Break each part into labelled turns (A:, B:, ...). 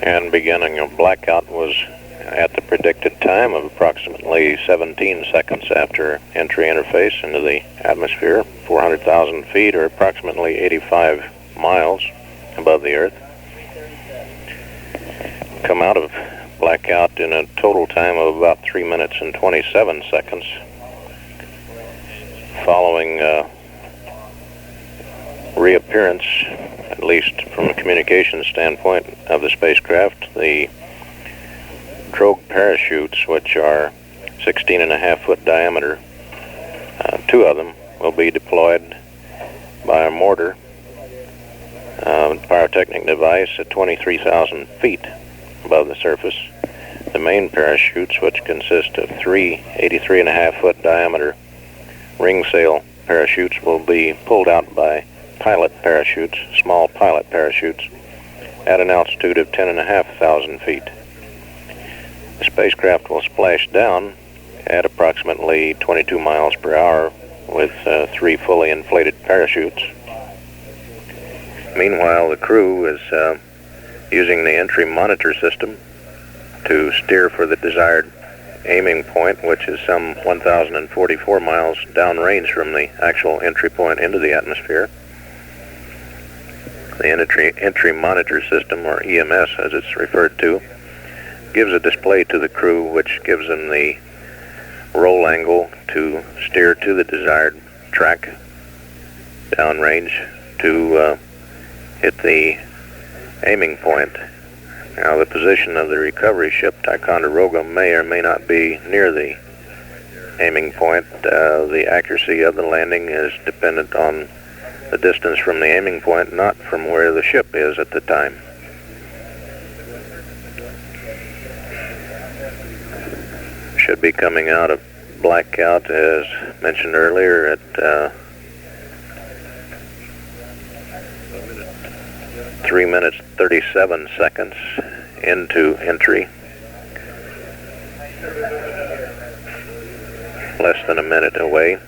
A: And beginning of blackout was at the predicted time of approximately 17 seconds after entry interface into the atmosphere, 400,000 feet or approximately 85 miles above the Earth. Come out of blackout in a total time of about 3 minutes and 27 seconds. Following reappearance, at least from a communications standpoint of the spacecraft, the drogue parachutes, which are 16.5-foot diameter, two of them will be deployed by a mortar pyrotechnic device at 23,000 feet above the surface. The main parachutes, which consist of three 83.5-foot diameter ring sail parachutes, will be pulled out by pilot parachutes, small pilot parachutes, at an altitude of 10,500 feet. The spacecraft will splash down at approximately 22 miles per hour with three fully inflated parachutes. Meanwhile, the crew is using the entry monitor system to steer for the desired aiming point, which is some 1,044 miles downrange from the actual entry point into the atmosphere. The entry monitor system, or EMS as it's referred to, gives a display to the crew which gives them the roll angle to steer to the desired track downrange to hit the aiming point. Now, the position of the recovery ship Ticonderoga may or may not be near the aiming point. The accuracy of the landing is dependent on the distance from the aiming point, not from where the ship is at the time. Should be coming out of blackout, as mentioned earlier, at 3 minutes 37 seconds into entry. Less than a minute away.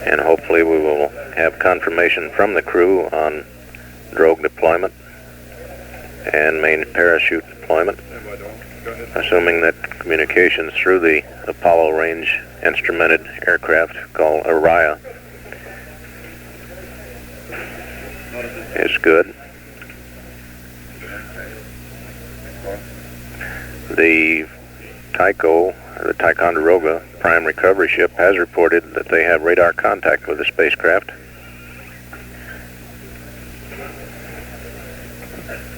A: And hopefully we will have confirmation from the crew on drogue deployment and main parachute deployment, assuming that communications through the Apollo range instrumented aircraft called Orion is good. The the Ticonderoga prime recovery ship has reported that they have radar contact with the spacecraft.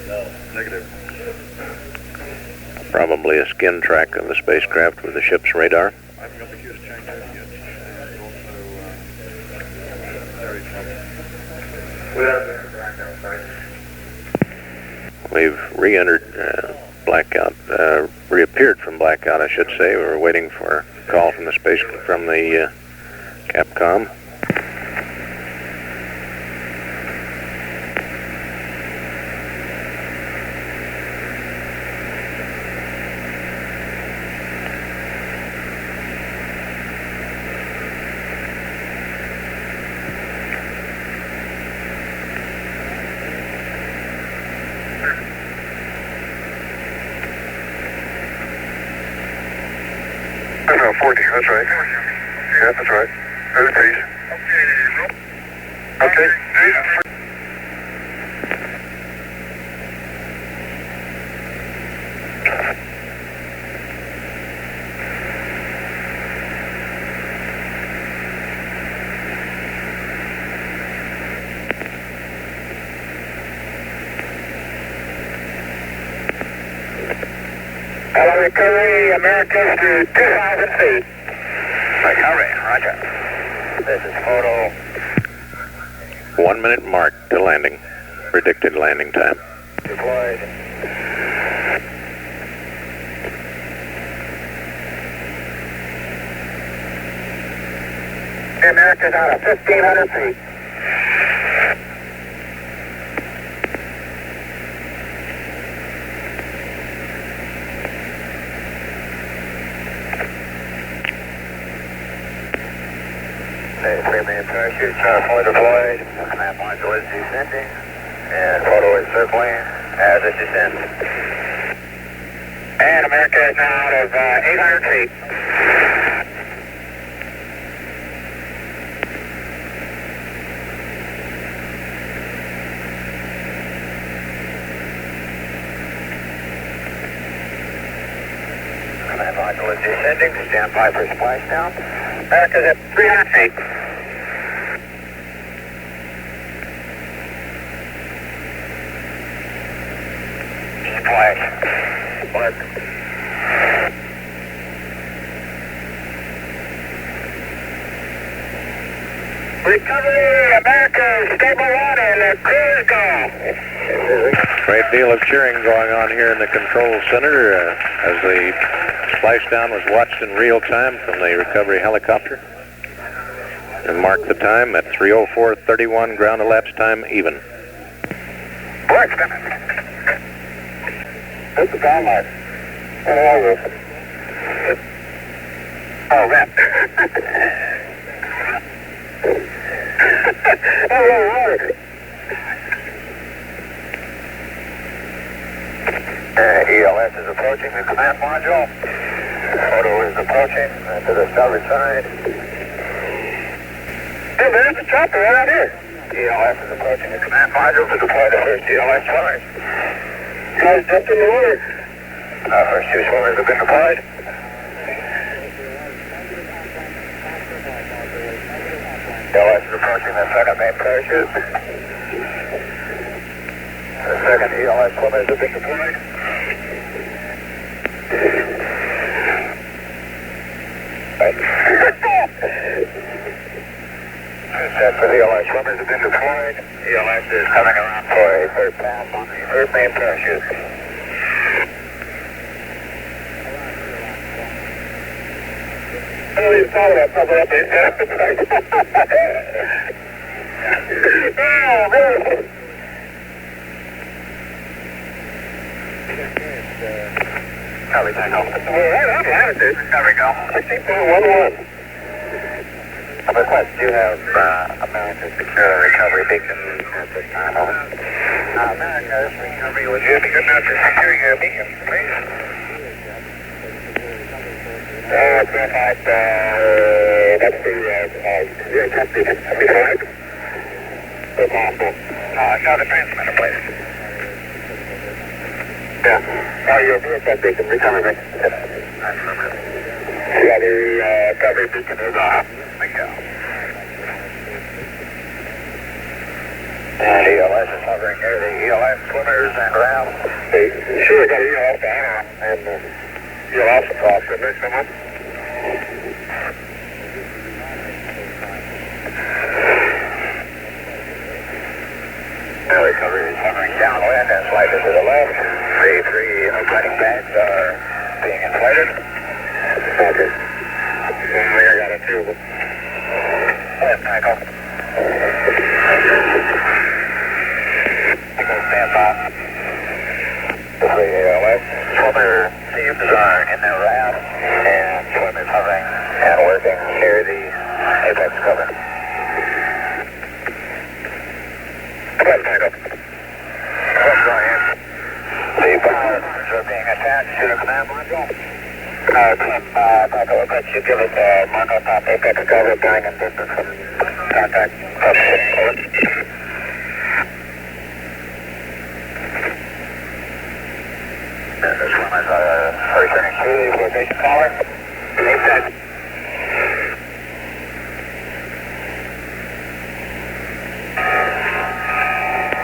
B: No, negative.
A: Probably a skin track of the spacecraft with the ship's radar.
B: I haven't got the cues changed out yet. And also,
A: We've re-entered blackout, reappeared from blackout, I should say. We're waiting for a call from the Capcom.
B: That's 40, that's right. Yeah, that's right. Rotation. Okay.
C: Hello, recovery, Americans to 2,000 feet.
B: Recovery, roger. This is photo.
A: 1 minute mark to landing. Predicted landing time.
B: Deployed.
C: The Americans out of 1,500 feet.
B: Hey, 3 main parachutes are fully deployed. Command module is descending. And photo
C: circling as it descends. And America is now out of 800 feet. Command module is descending. Stand by for splashdown. America's at 300 feet. Splash. Mark. Recovery, America, stable one, and the crew is gone.
A: Great deal of cheering going on here in the control center as the splashdown was watched in real time from the recovery helicopter. And mark the time at 3:04:31, ground elapsed time even.
C: Work. What's the ground mark? Oh, that. ELS is approaching the command module. Photo is approaching to the starboard side. Hey, there's the chopper right out here. ELS is approaching the command module to deploy the first ELS swimmers. Guys, jumped in the water. First two swimmers have been deployed. ELS is approaching the second main parachute. The second ELS swimmers have been deployed. Set for the ELS swimmers have been deployed. ELS is coming around for a third pass on the third main parachute. Oh, you saw that cover up his head. Oh, man. There we go. There we go. 16.11. Request, do you have America's secure recovery beacon at this time? America's recovery, would you be good enough to secure your beacon, please? That's your test beacon. Have we tried? If possible. No, the transmitter, please. Yeah. Your test beacon, recovery beacon. Yeah, the recovery beacon is off. And ELS is hovering near the ELS swimmers and around. Sure, got ELS down and ELS across the next one. Now recovery is hovering downwind and slightly to the left. The three operating bags are being inflated. Okay. And we got a tube. Michael. Stand by. The three ELS swimmer tubes are in the raft and swimmers hovering and working near the apex cover. Go ahead, Michael. Go ahead. The powers are being attached to the command module. Michael, could you give us a mark on top apex cover bearing and distance from contact? The swimmers are returning to the rotation collar. Apex.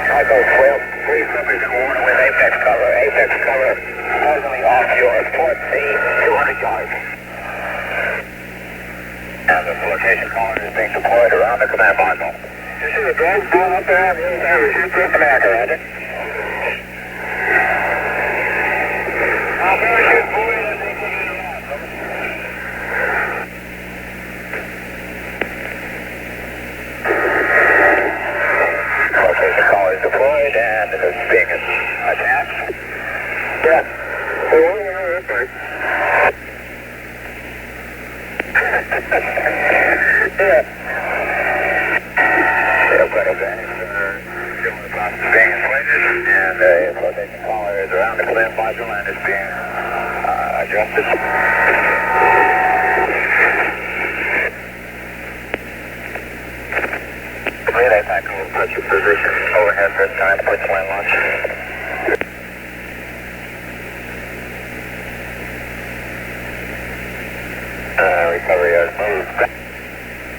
C: Michael, 12, three swimmers in water with apex cover. Apex cover totally off your port sea, 200 yards. And the flotation collar is being deployed around the command module. You see the drones going up there? Shoot this America, Roger. Parachute buoy as they take it around. Flotation collar is deployed and it is being attached. Yeah. That's right. Yeah. being inflated, and flotation collar is around the clamp module and is being adjusted. Relay back over pressure position, overhead this time, switch line launch. Recovery has moved back.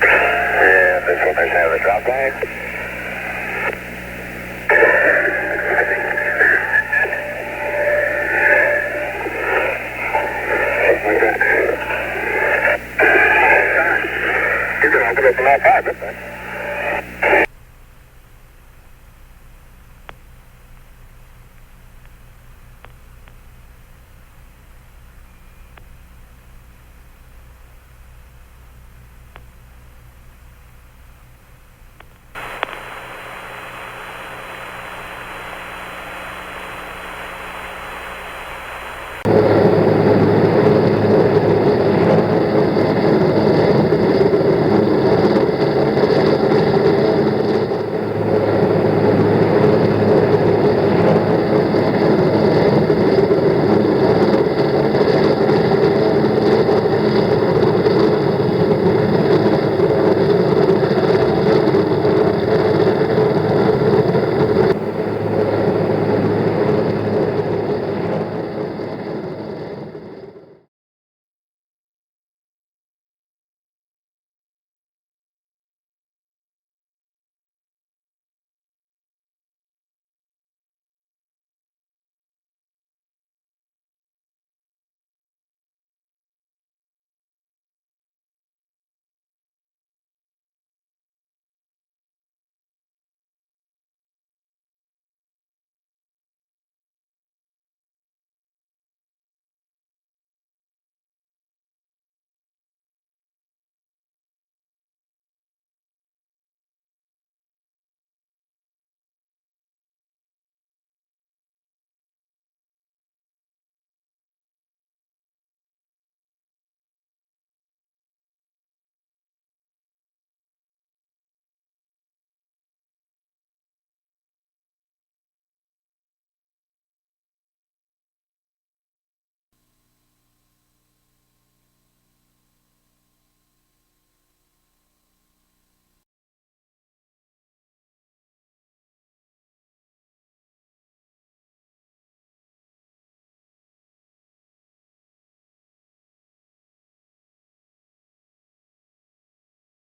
C: And this one is have a drop bag.